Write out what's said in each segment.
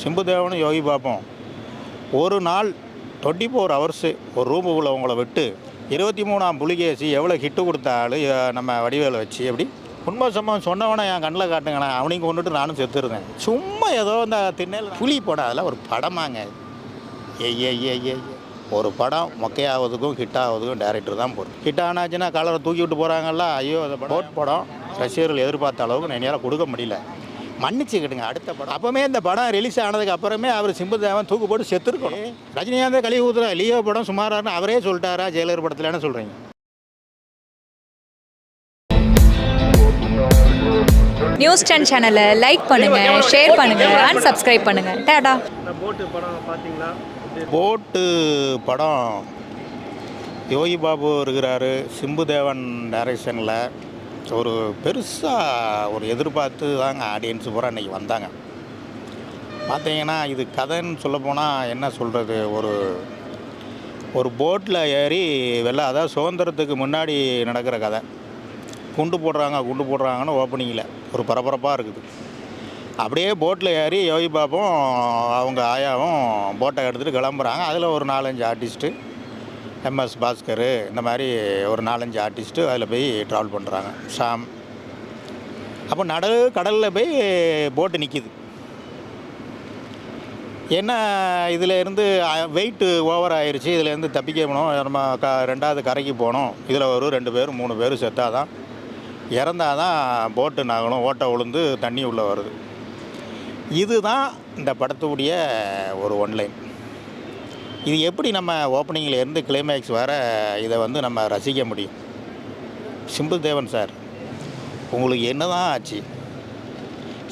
சிம்புதேவனும் யோகி பாபும் ஒரு நாள் 24 ஹவர்ஸு ஒரு ரூமுக்குள்ளே உங்களை விட்டு 23ஆம் புலிகேசி எவ்வளோ ஹிட்டு கொடுத்தாலும் நம்ம வடிவேலை வச்சு எப்படி உண்மை சம்பவம் சொன்னவனை என் கண்ணில் காட்டுங்களேன், அவனையும் கொண்டுட்டு நானும் செத்துருந்தேன். சும்மா ஏதோ இந்த திண்ணையில் புலி படம், அதெல்லாம் ஒரு படமாங்க. ஏ ஒரு படம் மொக்கையாவதுக்கும் ஹிட் ஆகுறதுக்கும் டேரக்டர் தான் போடும். ஹிட் ஆனாச்சுன்னா கலரை தூக்கி விட்டு போகிறாங்கல்ல, ஐயோ அந்த படம் ரசிகர்கள் எதிர்பார்த்த அளவுக்கு என்னால் கொடுக்க முடியல, மன்னிச்சுக்கிட்டுங்க. அடுத்த படம் அப்போமே இந்த படம் ரிலீஸ் ஆனதுக்கு அப்புறமே அவர் சிம்புதேவன் தூக்கு போட்டு செத்துருக்கணும். ரஜினிகாந்த் கழிவு ஊத்துற லியோ படம் சுமாரான்னு அவரே சொல்லிட்டாரா ஜெயலலிதா படத்தில்? என்ன சொல்கிறீங்க? நியூஸ் 10 சேனலை லைக் பண்ணுங்க, ஷேர் பண்ணுங்க, அண்ட் சப்ஸ்கிரைப் பண்ணுங்க. டாடா. போட்டு படம் பார்த்தீங்களா? போட்டு படம் யோகி பாபு இருக்கிறாரு, சிம்புதேவன் டைரக்ஷனில். ஒரு பெருசாக ஒரு எதிர்பார்த்து தாங்க ஆடியன்ஸு பூரா இன்றைக்கி வந்தாங்க. பார்த்தீங்கன்னா இது கதைன்னு சொல்லப்போனால் என்ன சொல்கிறது, ஒரு போட்டில் ஏறி அதாவது சுதந்திரத்துக்கு முன்னாடி நடக்கிற கதை. குண்டு போடுறாங்கன்னு ஓப்பனிங்கில் ஒரு பரபரப்பாக இருக்குது. அப்படியே போட்டில் ஏறி யோகி பாபும் அவங்க ஆயாவும் போட்டை எடுத்துகிட்டு கிளம்புறாங்க. அதில் ஒரு 4-5 ஆர்டிஸ்ட்டு, MS பாஸ்கர், இந்த மாதிரி ஒரு 4-5 ஆர்டிஸ்ட்டு அதில் போய் ட்ராவல் பண்ணுறாங்க. ஷாம். அப்போ கடலில் போய் போட்டு நிற்கிது. என்ன இதில் இருந்து வெயிட்டு ஓவர் ஆயிடுச்சு, இதிலேருந்து தப்பிக்கணும், நம்ம ரெண்டாவது கரைக்கு போகணும். இதில் ஒரு 2 பேர் 3 பேர் செத்தால் தான், இறந்தால் தான் போட்டு நகலும், ஓட்டை விழுந்து தண்ணி உள்ளே வருது. இதுதான் இந்த படத்துடைய ஒரு ஒன்லைன். இது எப்படி நம்ம ஓப்பனிங்கில் இருந்து கிளைமேக்ஸ் வர இதை நம்ம ரசிக்க முடியும்? சிம்புதேவன் சார், உங்களுக்கு என்ன தான் ஆச்சு?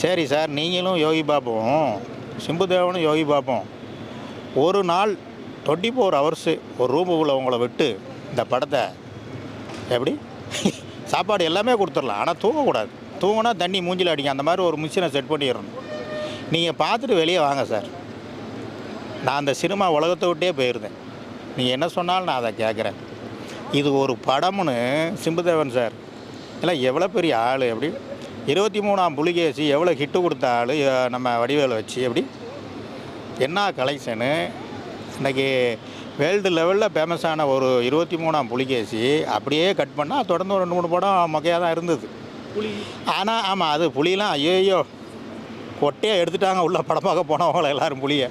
சரி சார், நீங்களும் யோகி பாபுவும் சிம்புதேவனும் யோகி பாபும் ஒரு நாள் 24 ஹவர்ஸு ஒரு ரூமுக்குள்ளே உங்களை விட்டு இந்த படத்தை எப்படி சாப்பாடு எல்லாமே கொடுத்துடலாம், ஆனால் தூங்கக்கூடாது. தூங்கினா தண்ணி மூஞ்சில் அடிக்கும். அந்த மாதிரி ஒரு மிஷினை செட் பண்ணிடணும். நீங்கள் பார்த்துட்டு வெளியே வாங்க சார். நான் அந்த சினிமா உலகத்தை விட்டே போயிருந்தேன். நீங்கள் என்ன சொன்னாலும் நான் அதை கேட்குறேன். இது ஒரு படம்னு சிம்புதேவன் சார் இல்லை எவ்வளோ பெரிய ஆள், எப்படி 23ஆம் புலிகேசி எவ்வளோ ஹிட்டு கொடுத்த ஆள் நம்ம வடிவேலை வச்சு எப்படி என்ன கலெக்ஷனு. இன்றைக்கி வேர்ல்டு லெவலில் ஃபேமஸான ஒரு 23ஆம் புலிகேசி அப்படியே கட் பண்ணால் தொடர்ந்து ஒரு 2-3 படம் மொக்கையாக தான் இருந்தது. ஆனால் ஆமாம், அது புலியெலாம் ஐயோ கொட்டையாக எடுத்துட்டாங்க உள்ள படம் பார்க்க போனவங்கள எல்லோரும் புலியை.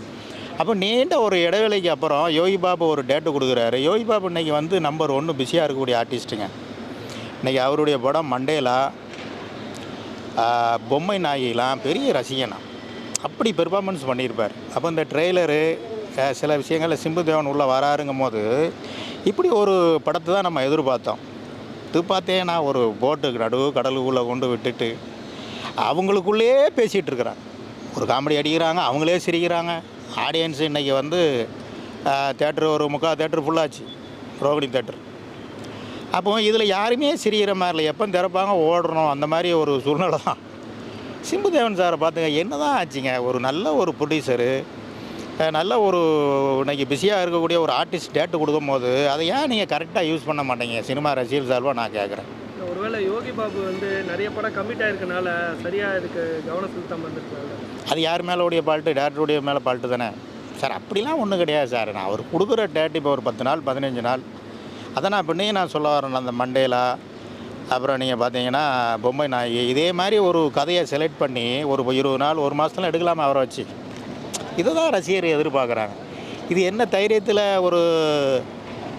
அப்போ நீண்ட ஒரு இடைவேளைக்கு அப்புறம் யோகி பாபு ஒரு டேட்டு கொடுக்குறாரு. யோகி பாபு இன்றைக்கி நம்பர் 1 பிஸியாக இருக்கக்கூடிய ஆர்டிஸ்ட்டுங்க. இன்றைக்கி அவருடைய படம் மண்டேலா, பொம்மை நாயகிலாம் பெரிய ரசிகனா, அப்படி பெர்ஃபார்மன்ஸ் பண்ணியிருப்பார். அப்போ இந்த ட்ரெய்லரு சில விஷயங்களில் சிம்புதேவன் உள்ளே வராருங்கும் போது இப்படி ஒரு படத்தை தான் நம்ம எதிர்பார்த்தோம். இது பார்த்தேன்னா ஒரு போட்டுக்கு கடலுக்குள்ளே கொண்டு விட்டுட்டு அவங்களுக்குள்ளேயே பேசிகிட்டு இருக்கிறாங்க. ஒரு காமெடி அடிக்கிறாங்க, அவங்களே சிரிக்கிறாங்க. ஆடியன்ஸு இன்றைக்கி தேட்டரு ஒரு 3/4 தேட்டரு ஃபுல்லாச்சு, ரோகிணி தேட்டர். அப்போ இதில் யாருமே சிரிக்கிற மாதிரி இல்லை, எப்போ திறப்பாங்க ஓடணும், அந்த மாதிரி ஒரு சூழ்நிலை தான். சிம்புதேவன் சாரை பார்த்துங்க, என்ன தான் ஆச்சுங்க, ஒரு நல்ல ஒரு ப்ரொடியூசரு, நல்ல ஒரு இன்றைக்கி பிஸியாக இருக்கக்கூடிய ஒரு ஆர்டிஸ்ட் டேட்டு கொடுக்கும் போது அதை ஏன் நீங்கள் கரெக்டாக யூஸ் பண்ண மாட்டீங்க? சினிமா ரசிகர் சார்பாக நான் கேட்குறேன். ஒருவேளை யோகி பாபு நிறைய படம் கமிட் ஆகிருக்கனால சரியாக இதுக்கு கவனம் செலுத்தாமல் இருந்திருக்காங்க. அது யார் மேலோடைய பால்ட்டு? டேரக்டருடைய மேலே பால்ட்டு தானே சார். அப்படிலாம் ஒன்றும் கிடையாது சார். நான் அவர் கொடுக்குற டேட்டு இப்போ ஒரு 10 நாள் 15 நாள் அதை நான் பின்னையும் நான் சொல்ல வரேன். அந்த மண்டேலா, அப்புறம் நீங்கள் பார்த்தீங்கன்னா பொம்மை நாயகி, இதே மாதிரி ஒரு கதையை செலக்ட் பண்ணி ஒரு 20 நாள் 1 மாதத்துல எடுக்கலாமா அவரை வச்சு? இதை தான் ரசிகர் எதிர்பார்க்குறாங்க. இது என்ன தைரியத்தில் ஒரு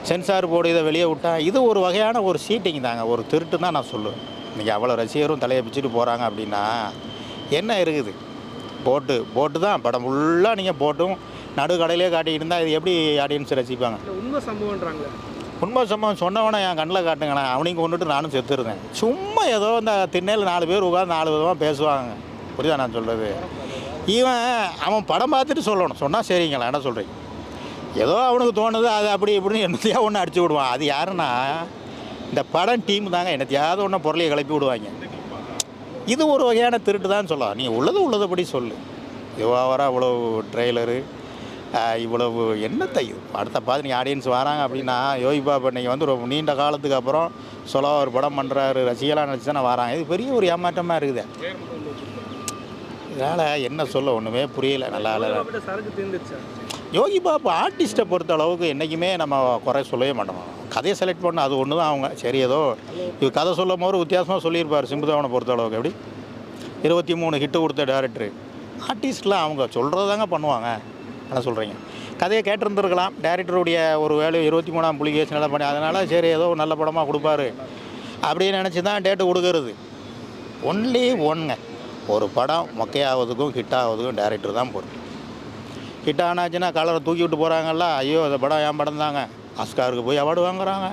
சென்சார் போர்டு இதை வெளியே விட்டா? இது ஒரு வகையான ஒரு சீட்டிங் தாங்க, ஒரு திருட்டு தான் நான் சொல்லுவேன். இன்றைக்கி அவ்வளோ ரசிகரும் தலையை பிச்சுட்டு போகிறாங்க அப்படின்னா என்ன இருக்குது? போட்டு தான் படம் ஃபுல்லாக நீங்கள் போட்டும் நடுக்கடையிலே காட்டிக்கிட்டு இருந்தால் இது எப்படி ஆடியன்ஸ் ரசிப்பாங்க? உண்மை சம்பவம்ன்றாங்க. உண்மை சம்பவம் சொன்னவனை என் கண்ணில் காட்டுங்களேன், அவனையும் கொண்டுட்டு நானும் செத்துருந்தேன். சும்மா ஏதோ இந்த திண்ணையில் 4 பேர் உட்காந்து 4 விதமாக பேசுவாங்க. புரியுதா நான் சொல்கிறது? அவன் படம் பார்த்துட்டு சொல்லணும், சொன்னால் சரிங்களா? என்ன சொல்கிறீங்க? ஏதோ அவனுக்கு தோணுது, அது அப்படி இப்படின்னு என்னத்தையா ஒன்று அடிச்சு விடுவான். அது யாருன்னா இந்த படம் டீம் தாங்க. என்னத்தையாவது ஒன்று பொருளையை கிளப்பி விடுவாங்க. இது ஒரு வகையான திருட்டு தான் சொல்லலாம். நீ உள்ளதுபடி சொல்லு. இவ்வளோ இவ்வளோ ட்ரெய்லரு, இவ்வளவு என்னத்தை அடுத்த பார்த்து நீங்கள் ஆடியன்ஸ் வராங்க அப்படின்னா, யோகி பாபு இன்றைக்கி ரொம்ப நீண்ட காலத்துக்கு அப்புறம் ஒரு படம் பண்ணுறாரு, ரசிகலாக நினச்சி தானே வராங்க. இது பெரிய ஒரு ஏமாற்றமாக இருக்குது. வேலை என்ன சொல்ல ஒன்றுமே புரியல. நல்லா இல்லை. பாபுட்ட சரக்கு தீர்ந்துருச்சா? யோகி பாபு ஆர்டிஸ்ட்டை பொறுத்த அளவுக்கு என்றைக்குமே நம்ம குறை சொல்லவே மாட்டோம். கதையை செலக்ட் பண்ண அது ஒன்று தான் அவங்க. சரி ஏதோ இவர் கதை சொல்லும் போது வித்தியாசமாக சொல்லியிருப்பார். சிம்புதேவனை பொறுத்த அளவுக்கு எப்படி 23 ஹிட்டு கொடுத்த டேரக்டரு. ஆர்டிஸ்ட்லாம் அவங்க சொல்கிறது தாங்க பண்ணுவாங்க. என்ன சொல்கிறீங்க? கதையை கேட்டிருந்துருக்கலாம். டேரக்டருடைய ஒரு வேலை 23ஆம் புலிகேசி நல்லா பண்ணி அதனால் சரி ஏதோ நல்ல படமாக கொடுப்பாரு அப்படின்னு நினச்சி தான் டேட்டு கொடுக்கறது. ஒன்லி ஒன்றுங்க, ஒரு படம் மொக்கையாவதுக்கும் ஹிட் ஆகிறதுக்கும் டேரக்டர் தான் பொறுப்பு. ஹிட் ஆனாச்சுன்னா கலரை தூக்கி விட்டு போகிறாங்கல்ல, ஐயோ அந்த படம் என் படம் தாங்க, ஆஸ்காருக்கு போய் அவார்டு வாங்குறாங்க,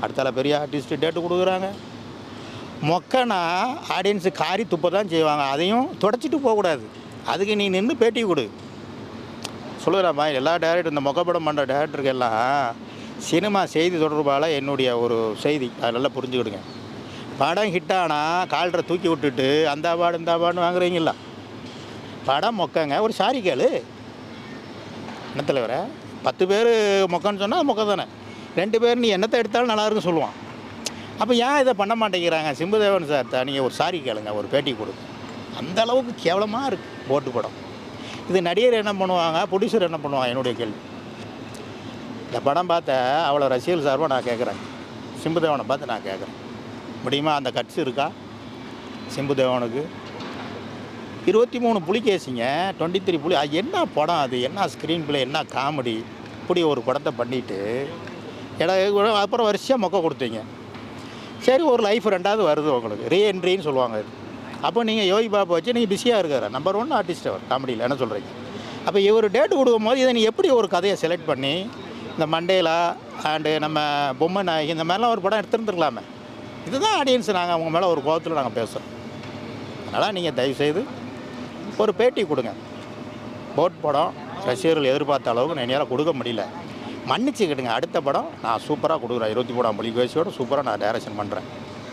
அடுத்தால பெரிய ஆர்டிஸ்ட்டு டேட்டு கொடுக்குறாங்க. மொக்கனா ஆடியன்ஸு காரி துப்ப தான் செய்வாங்க. அதையும் தொடச்சிட்டு போகக்கூடாது. அதுக்கு நீ நின்று பேட்டி கொடு. சொல்லுறாம்மா எல்லா டேரக்டர் இந்த மொக்க படம் பண்ணுற டேரக்டருக்கெல்லாம் சினிமா செய்தி தொடர்பால் என்னுடைய ஒரு செய்தி அதை நல்லா புரிஞ்சுக்கிடுங்க. படம் ஹிட்டானா கால்ரை தூக்கி விட்டுட்டு அந்த அவார்டு இந்த அவார்டு வாங்குறீங்களா? படம் மொக்கங்க, ஒரு சாரி கேளு. என்ன தலைவர 10 பேர் மொக்கன்னு சொன்னால் மொக்க தானே. 2 பேர் நீ என்னத்தை எடுத்தாலும் நல்லா இருக்குன்னு சொல்லுவான். அப்போ ஏன் இதை பண்ண மாட்டேங்கிறாங்க? சிம்புதேவன் சார் தான் நீங்கள் ஒரு சாரி கேளுங்க, ஒரு பேட்டி கொடுங்க. அந்த அளவுக்கு கேவலமாக இருக்குது போட்டு படம். இது நடிகர் என்ன பண்ணுவாங்க, ப்ரொடியூசர் என்ன பண்ணுவாங்க? என்னுடைய கேள்வி. இந்த படம் பார்த்த அவ்வளோ ரசிகர்கள் சார்பாக நான் கேட்குறேன். சிம்புதேவனை பார்த்து நான் கேட்குறேன், முடியுமா? அந்த கட்சி இருக்கா சிம்புதேவனுக்கு? 23 புலிகேசிங்க, 23 புலி. அது என்ன படம், அது என்ன ஸ்க்ரீன் பிளே, என்ன காமெடி? இப்படி ஒரு படத்தை பண்ணிவிட்டு அப்புறம் வருஷம் மொக்க கொடுத்தீங்க. சரி ஒரு லைஃப் 2வது வருது உங்களுக்கு, ரீஎன்ட்ரின்னு சொல்லுவாங்க. இது அப்போ நீங்கள் யோகி பாபு வச்சு நீங்கள் பிஸியாக இருக்கிற நம்பர் 1 ஆர்டிஸ்ட் அவர் காமெடியில். என்ன சொல்கிறீங்க? அப்போ இவர் டேட்டு கொடுக்கும்போது இதை நீ எப்படி ஒரு கதையை செலக்ட் பண்ணி இந்த மண்டேலா அண்டு நம்ம பொம்மை நாயகி இந்த மாதிரிலாம் ஒரு படம் எடுத்துருந்துருக்கலாமே. இதுதான் ஆடியன்ஸ். நாங்கள் அவங்க மேலே ஒரு கோபத்தில் நாங்கள் பேசுகிறோம். அதனால் நீங்கள் தயவுசெய்து ஒரு பேட்டி கொடுங்க. போட் படம் ரசிகர்கள் எதிர்பார்த்த அளவுக்கு என்னால் கொடுக்க முடியல, மன்னிச்சுக்கிட்டுங்க. அடுத்த படம் நான் சூப்பராக கொடுக்குறேன், 23ஆம் புலிகேசியோடு சூப்பராக நான் டைரக்ஷன் பண்ணுறேன்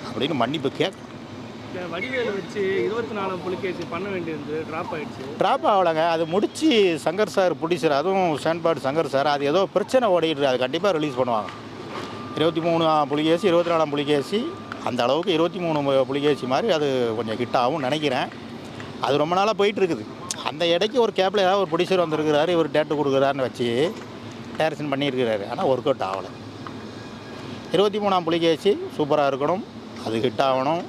அப்படின்னு மன்னிப்பு கேட்க. வடிவேலு வச்சு 24ஆம் புலிகேசி பண்ண வேண்டியது ட்ராப் ஆகலைங்க. அது முடித்து சங்கர் சார் ப்ரொடியூசர், அதுவும் ஸ்டான்பார்டு சங்கர் சார், அது ஏதோ பிரச்சனை ஓடிட்டு அது கண்டிப்பாக ரிலீஸ் பண்ணுவாங்க. 23ஆம் புலிகேசி 24ஆம் புலிகேசி அந்த அளவுக்கு 23 புலிகேசி மாதிரி அது கொஞ்சம் ஹிட் ஆகும்னு நினைக்கிறேன். அது ரொம்ப நாளாக போயிட்டுருக்குது. அந்த இடைக்கு ஒரு கேப்பில் ஏதாவது ஒரு ப்ரொடியூசர் வந்திருக்கிறாரு, இவர் டேட்டு கொடுக்குறாருன்னு வச்சு டைரக்ஷன் பண்ணியிருக்கிறாரு. ஆனால் ஒர்க் அவுட் ஆகலை. 23ஆம் புலிகேசி சூப்பராக இருக்கணும், அது ஹிட் ஆகணும்.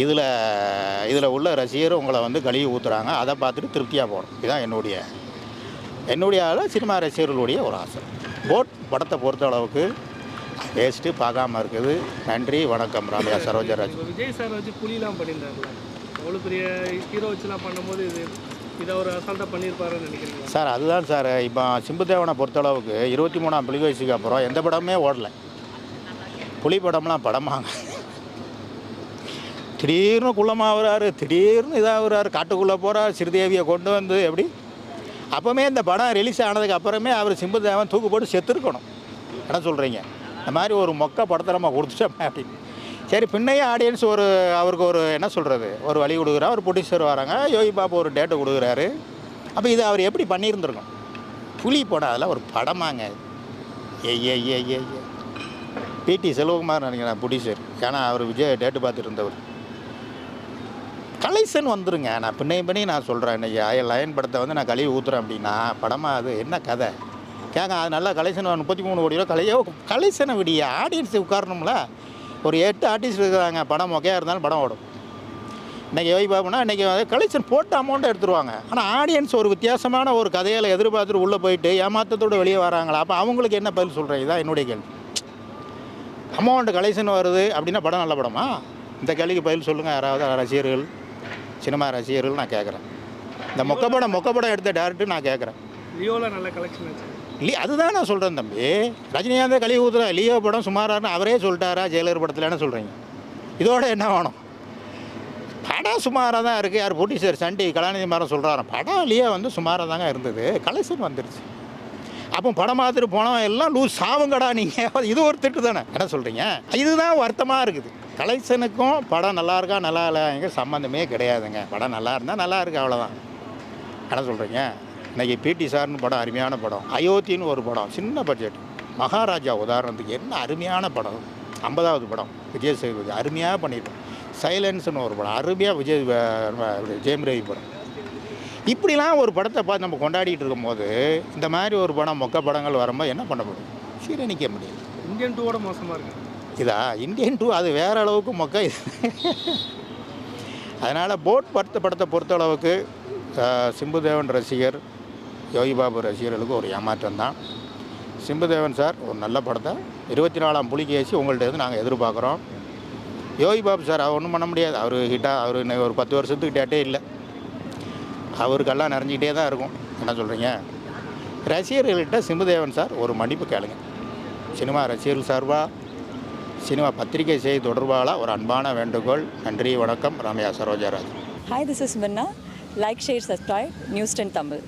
இதில் உள்ள ரசிகர் உங்களை வந்து கழுவி ஊற்றுறாங்க, அதை பார்த்துட்டு திருப்தியாக போகணும். இதுதான் என்னுடைய சினிமா ரசிகர்களுடைய ஒரு ஆசை. போட் படத்தை பொறுத்த அளவுக்கு வேஸ்ட்டு பார்க்காம இருக்குது. நன்றி, வணக்கம். ராமையா சரோஜராஜ். விஜய் சார் வச்சு புலிலாம் பண்ணியிருந்தாருல, அவ்வளோ பெரிய ஹீரோ வச்சுலாம் பண்ணும்போது இதை ஒரு அசால்ட்டாக பண்ணியிருப்பாருன்னு நினைக்கிறீங்க சார்? அதுதான் சார். இப்போ சிம்புதேவனை பொறுத்தளவுக்கு 23ஆம் புலிகேசிக்கு அப்புறம் எந்த படமே ஓடலை. புலி படம்லாம் படமாங்க. திடீர்னு குள்ளமாகறாரு, திடீர்னு இதாகிறாரு, காட்டுக்குள்ளே போகிறார், ஸ்ரீதேவியை கொண்டு வந்து எப்படி. அப்போவுமே இந்த படம் ரிலீஸ் ஆனதுக்கு அப்புறமே அவர் சிம்புதேவன் தூக்கு போட்டு செத்துருக்கணும். என்ன சொல்கிறீங்க? இந்த மாதிரி ஒரு மொக்க படத்தை நம்ம கொடுத்துட்டோமே அப்படின்னு. சரி பின்னையும் ஆடியன்ஸ் அவருக்கு ஒரு என்ன சொல்கிறது, ஒரு வழி கொடுக்குறா, ஒரு ப்ரொடியூசர் வராங்க, யோகி பாபு ஒரு டேட்டை கொடுக்குறாரு. அப்போ இது அவர் எப்படி பண்ணியிருந்துருக்கணும்? புலி படம் அதெல்லாம் ஒரு படமாங்க. ஏ பிடி செல்வகுமார் நினைக்கிறேன் ப்ரொடியூசர். ஏன்னா அவர் விஜய் டேட்டு பார்த்துட்டு இருந்தவர். கலெக்ஷன் வந்துருங்க. நான் பின்னே நான் சொல்கிறேன், இன்றைக்கி லயன் படத்தை வந்து நான் கழுவி ஊற்றுறேன் அப்படின்னா படமாக அது என்ன கதை கேட்க. அது நல்லா கலெக்ஷன் 33 கோடி ரூபா கலெக்ஷனை விடிய ஆடியன்ஸ் உட்காரணும்ல. ஒரு 8 ஆர்டிஸ்ட் இருக்கிறாங்க, படம் மொக்கையாக இருந்தாலும் படம் ஓடும். இன்றைக்கி யோகி பாபுனா இன்றைக்கி கலெக்ஷன் போட்ட அமௌண்ட்டை எடுத்துருவாங்க. ஆனால் ஆடியன்ஸ் ஒரு வித்தியாசமான ஒரு கதையில் எதிர்பார்த்துட்டு உள்ளே போயிட்டு ஏமாற்றத்தோடு வெளியே வராங்களா? அப்போ அவங்களுக்கு என்ன பதில் சொல்கிறேன்? இதுதான் என்னுடைய கேள்வி. அமௌண்ட் கலெக்ஷன் வருது அப்படின்னா படம் நல்ல படமா? இந்த கேள்விக்கு பதில் சொல்லுங்கள் யாராவது ரசிகர்கள், சினிமா ரசிகர்கள். நான் கேட்குறேன். இந்த மொக்கப்படம் எடுத்த டேரக்டர் நான் கேட்குறேன். லியோவில் நல்ல கலெக்ஷன் ஆச்சு. அதுதான் நான் சொல்கிறேன் தம்பி. ரஜினிகாந்த் கழுவி ஊற்றுறா, லியோ படம் சுமாரான்னு அவரே சொல்லிட்டாரா? ஜெயலலிதா படத்தில் என்ன சொல்கிறீங்க? இதோட என்ன வேணும்? படம் சுமாராக தான் இருக்குது. யார் ப்ரொடியூசர் சண்டி கலாநிதி மாறன் சொல்கிறாரு, படம் லியோ வந்து சுமாராக தாங்க இருந்தது, கலெக்ஷன் வந்துருச்சு. அப்போ படம் பார்த்துட்டு போனோம் எல்லாம் லூஸ் சாவுங்கடா நீங்கள். இது ஒரு திட்டு தானே. என்ன சொல்கிறீங்க? இதுதான் வருத்தமாக இருக்குது. கலெக்ஷனுக்கும் படம் நல்லா இருக்கா நல்லா இல்லைங்க சம்மந்தமே கிடையாதுங்க. படம் நல்லா இருந்தால் நல்லா இருக்குது, அவ்வளோதான். என்ன சொல்கிறீங்க? இன்றைக்கி பிடி சார்னு படம் அருமையான படம், அயோத்தின்னு ஒரு படம் சின்ன பட்ஜெட், மகாராஜா உதாரணத்துக்கு என்ன அருமையான படம், 50வது படம் விஜய் சேதுபதி அருமையாக பண்ணியிருக்கோம். சைலன்ஸ்னு ஒரு படம் அருமையாக ஜெயம் ரவி படம் இப்படிலாம் ஒரு படத்தை பார்த்து நம்ம கொண்டாடிட்டு இருக்கும்போது இந்த மாதிரி ஒரு படம் மொக்க படங்கள் வரும்போது என்ன பண்ண முடியும்? சீரணிக்க முடியும். இந்தியன் 2 மோசமாக இருக்கு. இதா இந்தியன் 2 அது வேறு அளவுக்கு மொக்க இது. அதனால் போட் படத்தை பொறுத்தளவுக்கு சிம்புதேவன் ரசிகர் யோகி பாபு ரசிகர்களுக்கு ஒரு ஏமாற்றம் தான். சிம்புதேவன் சார் ஒரு நல்ல படத்தை 24ஆம் புலிகேசி உங்கள்கிட்ட நாங்கள் எதிர்பார்க்குறோம். யோகி பாபு சார் அவர் ஒன்றும் பண்ண முடியாது. அவர் ஹிட்டாக அவர் இன்னும் ஒரு 10 வருஷத்துக்கு டேட்டே இல்லை. அவருக்கெல்லாம் நிறைஞ்சிக்கிட்டே தான் இருக்கும். என்ன சொல்கிறீங்க? ரசிகர்கள்கிட்ட சிம்புதேவன் சார் ஒரு மன்னிப்பு கேளுங்க. சினிமா ரசிகர்கள் சார்பாக சினிமா பத்திரிகை செய்தி தொடர்பாக ஒரு அன்பான வேண்டுகோள். நன்றி, வணக்கம். Ramya சரோஜராஜ். Hi, this is Minna. Like, share, subscribe, News 10 Tamil.